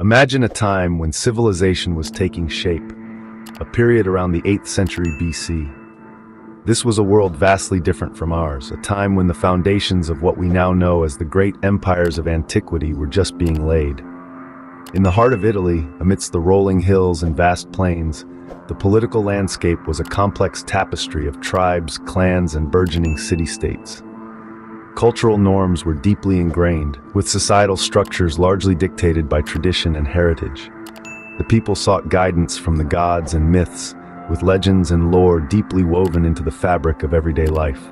Imagine a time when civilization was taking shape, a period around the 8th century BC. This was a world vastly different from ours, a time when the foundations of what we now know as the great empires of antiquity were just being laid. In the heart of Italy, amidst the rolling hills and vast plains, the political landscape was a complex tapestry of tribes, clans, and burgeoning city-states. Cultural norms were deeply ingrained, with societal structures largely dictated by tradition and heritage. The people sought guidance from the gods and myths, with legends and lore deeply woven into the fabric of everyday life.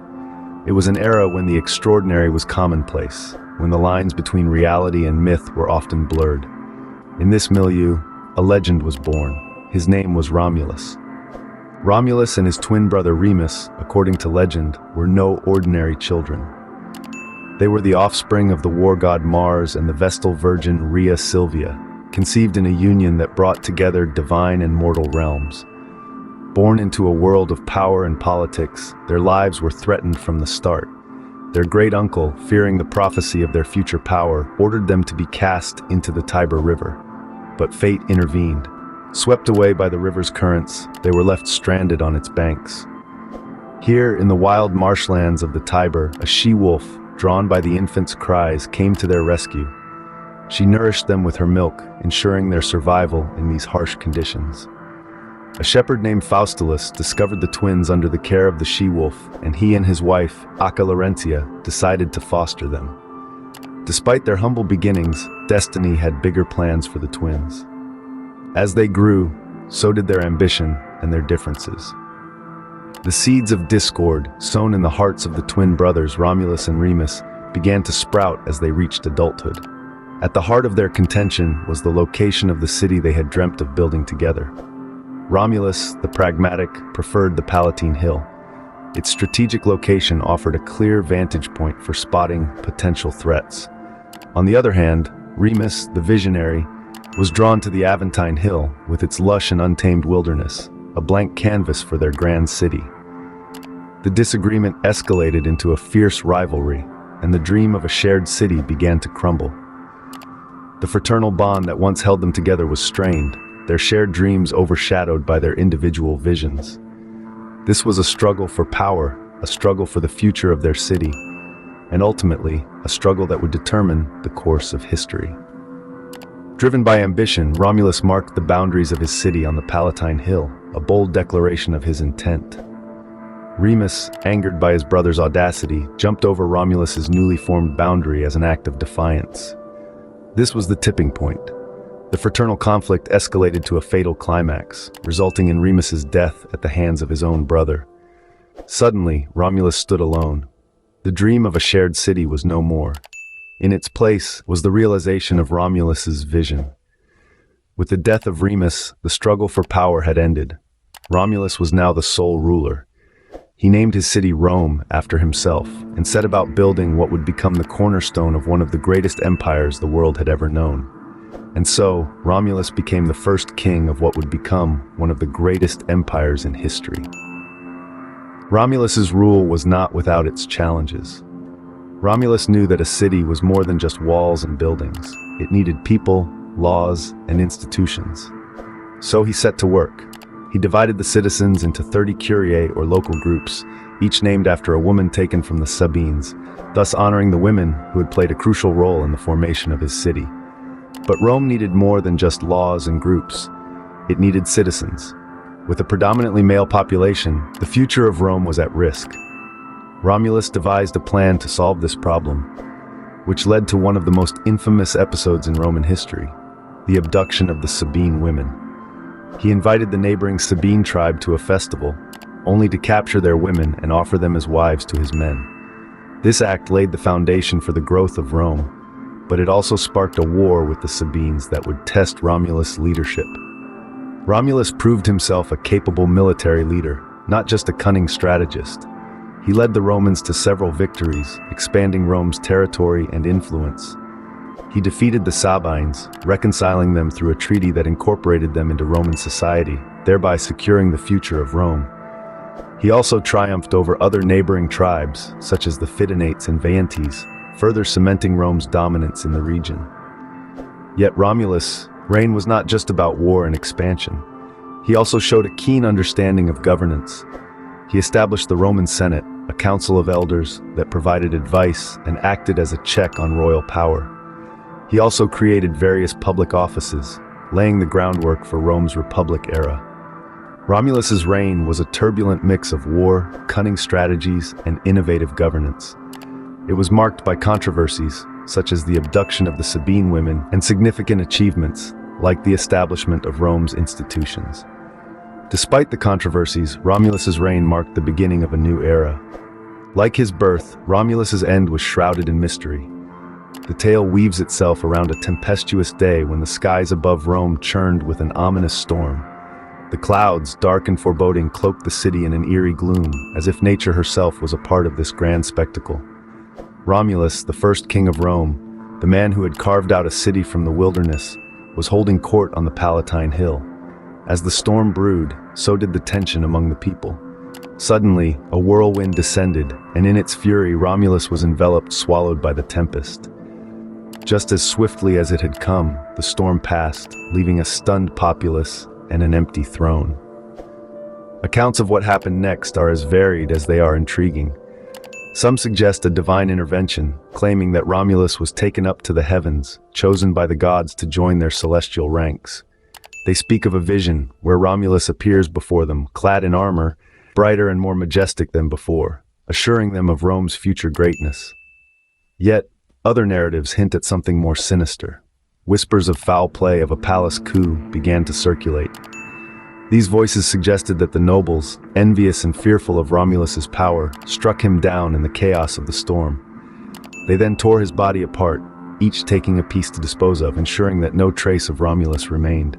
It was an era when the extraordinary was commonplace, when the lines between reality and myth were often blurred. In this milieu, a legend was born. His name was Romulus. Romulus and his twin brother Remus, according to legend, were no ordinary children. They were the offspring of the war god Mars and the Vestal Virgin Rhea Silvia, conceived in a union that brought together divine and mortal realms. Born into a world of power and politics, their lives were threatened from the start. Their great uncle, fearing the prophecy of their future power, ordered them to be cast into the Tiber River. But fate intervened. Swept away by the river's currents, they were left stranded on its banks. Here, in the wild marshlands of the Tiber, a she-wolf, drawn by the infant's cries, came to their rescue. She nourished them with her milk, ensuring their survival in these harsh conditions. A shepherd named Faustulus discovered the twins under the care of the she-wolf, and he and his wife, Acca Laurentia, decided to foster them. Despite their humble beginnings, destiny had bigger plans for the twins. As they grew, so did their ambition and their differences. The seeds of discord, sown in the hearts of the twin brothers Romulus and Remus, began to sprout as they reached adulthood. At the heart of their contention was the location of the city they had dreamt of building together. Romulus, the pragmatic, preferred the Palatine Hill. Its strategic location offered a clear vantage point for spotting potential threats. On the other hand, Remus, the visionary, was drawn to the Aventine Hill with its lush and untamed wilderness, a blank canvas for their grand city. The disagreement escalated into a fierce rivalry, and the dream of a shared city began to crumble. The fraternal bond that once held them together was strained, their shared dreams overshadowed by their individual visions. This was a struggle for power, a struggle for the future of their city, and ultimately, a struggle that would determine the course of history. Driven by ambition, Romulus marked the boundaries of his city on the Palatine Hill, a bold declaration of his intent. Remus, angered by his brother's audacity, jumped over Romulus's newly formed boundary as an act of defiance. This was the tipping point. The fraternal conflict escalated to a fatal climax, resulting in Remus's death at the hands of his own brother. Suddenly, Romulus stood alone. The dream of a shared city was no more. In its place was the realization of Romulus's vision. With the death of Remus, the struggle for power had ended. Romulus was now the sole ruler. He named his city Rome after himself and set about building what would become the cornerstone of one of the greatest empires the world had ever known. And so, Romulus became the first king of what would become one of the greatest empires in history. Romulus's rule was not without its challenges. Romulus knew that a city was more than just walls and buildings. It needed people, laws, and institutions. So he set to work. He divided the citizens into 30 curiae or local groups, each named after a woman taken from the Sabines, thus honoring the women who had played a crucial role in the formation of his city. But Rome needed more than just laws and groups. It needed citizens. With a predominantly male population, the future of Rome was at risk. Romulus devised a plan to solve this problem, which led to one of the most infamous episodes in Roman history, the abduction of the Sabine women. He invited the neighboring Sabine tribe to a festival, only to capture their women and offer them as wives to his men. This act laid the foundation for the growth of Rome, but it also sparked a war with the Sabines that would test Romulus' leadership. Romulus proved himself a capable military leader, not just a cunning strategist. He led the Romans to several victories, expanding Rome's territory and influence. He defeated the Sabines, reconciling them through a treaty that incorporated them into Roman society, thereby securing the future of Rome. He also triumphed over other neighboring tribes, such as the Fidenates and Veientes, further cementing Rome's dominance in the region. Yet Romulus reign was not just about war and expansion. He also showed a keen understanding of governance. He established the Roman Senate, a council of elders that provided advice and acted as a check on royal power. He also created various public offices, laying the groundwork for Rome's Republic era. Romulus's reign was a turbulent mix of war, cunning strategies, and innovative governance. It was marked by controversies, such as the abduction of the Sabine women, and significant achievements, like the establishment of Rome's institutions. Despite the controversies, Romulus's reign marked the beginning of a new era. Like his birth, Romulus's end was shrouded in mystery. The tale weaves itself around a tempestuous day when the skies above Rome churned with an ominous storm. The clouds, dark and foreboding, cloaked the city in an eerie gloom, as if nature herself was a part of this grand spectacle. Romulus, the first king of Rome, the man who had carved out a city from the wilderness, was holding court on the Palatine Hill. As the storm brewed, so did the tension among the people. Suddenly, a whirlwind descended, and in its fury, Romulus was enveloped, swallowed by the tempest. Just as swiftly as it had come, the storm passed, leaving a stunned populace and an empty throne. Accounts of what happened next are as varied as they are intriguing. Some suggest a divine intervention, claiming that Romulus was taken up to the heavens, chosen by the gods to join their celestial ranks. They speak of a vision where Romulus appears before them, clad in armor, brighter and more majestic than before, assuring them of Rome's future greatness. Yet, other narratives hint at something more sinister. Whispers of foul play of a palace coup began to circulate. These voices suggested that the nobles, envious and fearful of Romulus's power, struck him down in the chaos of the storm. They then tore his body apart, each taking a piece to dispose of, ensuring that no trace of Romulus remained.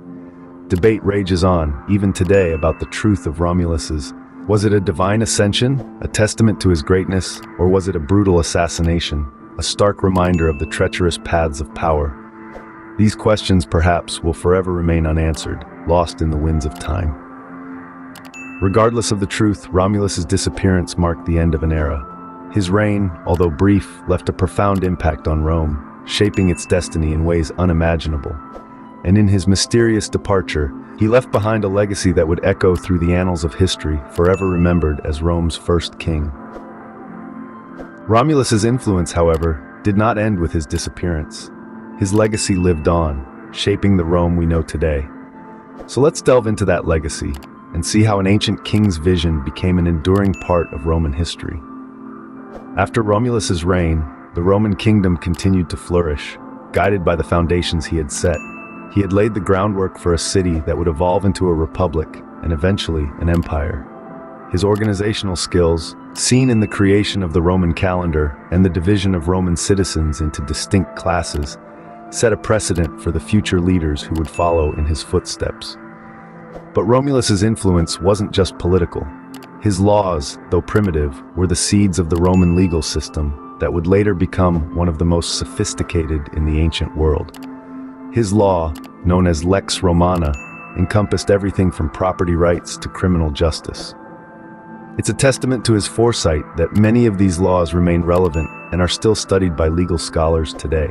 Debate rages on, even today, about the truth of Romulus's. Was it a divine ascension, a testament to his greatness, or was it a brutal assassination, a stark reminder of the treacherous paths of power? These questions, perhaps, will forever remain unanswered, lost in the winds of time. Regardless of the truth, Romulus's disappearance marked the end of an era. His reign, although brief, left a profound impact on Rome, shaping its destiny in ways unimaginable. And in his mysterious departure, he left behind a legacy that would echo through the annals of history, forever remembered as Rome's first king. Romulus's influence, however, did not end with his disappearance. His legacy lived on, shaping the Rome we know today. So let's delve into that legacy and see how an ancient king's vision became an enduring part of Roman history. After Romulus's reign, the Roman kingdom continued to flourish, guided by the foundations he had set. He had laid the groundwork for a city that would evolve into a republic and eventually an empire. His organizational skills, seen in the creation of the Roman calendar and the division of Roman citizens into distinct classes, set a precedent for the future leaders who would follow in his footsteps. But Romulus's influence wasn't just political. His laws, though primitive, were the seeds of the Roman legal system that would later become one of the most sophisticated in the ancient world. His law, known as Lex Romana, encompassed everything from property rights to criminal justice. It's a testament to his foresight that many of these laws remain relevant and are still studied by legal scholars today.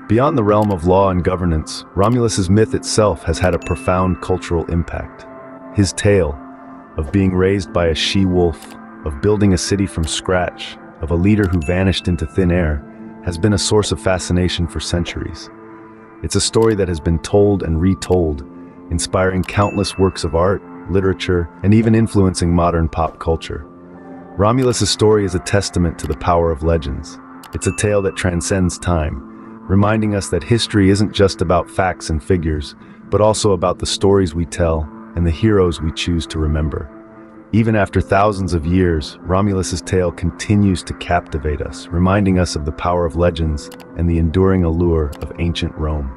Beyond the realm of law and governance, Romulus's myth itself has had a profound cultural impact. His tale of being raised by a she-wolf, of building a city from scratch, of a leader who vanished into thin air, has been a source of fascination for centuries. It's a story that has been told and retold, inspiring countless works of art, literature, and even influencing modern pop culture. Romulus's story is a testament to the power of legends. It's a tale that transcends time, reminding us that history isn't just about facts and figures, but also about the stories we tell and the heroes we choose to remember. Even after thousands of years, Romulus's tale continues to captivate us, reminding us of the power of legends and the enduring allure of ancient Rome.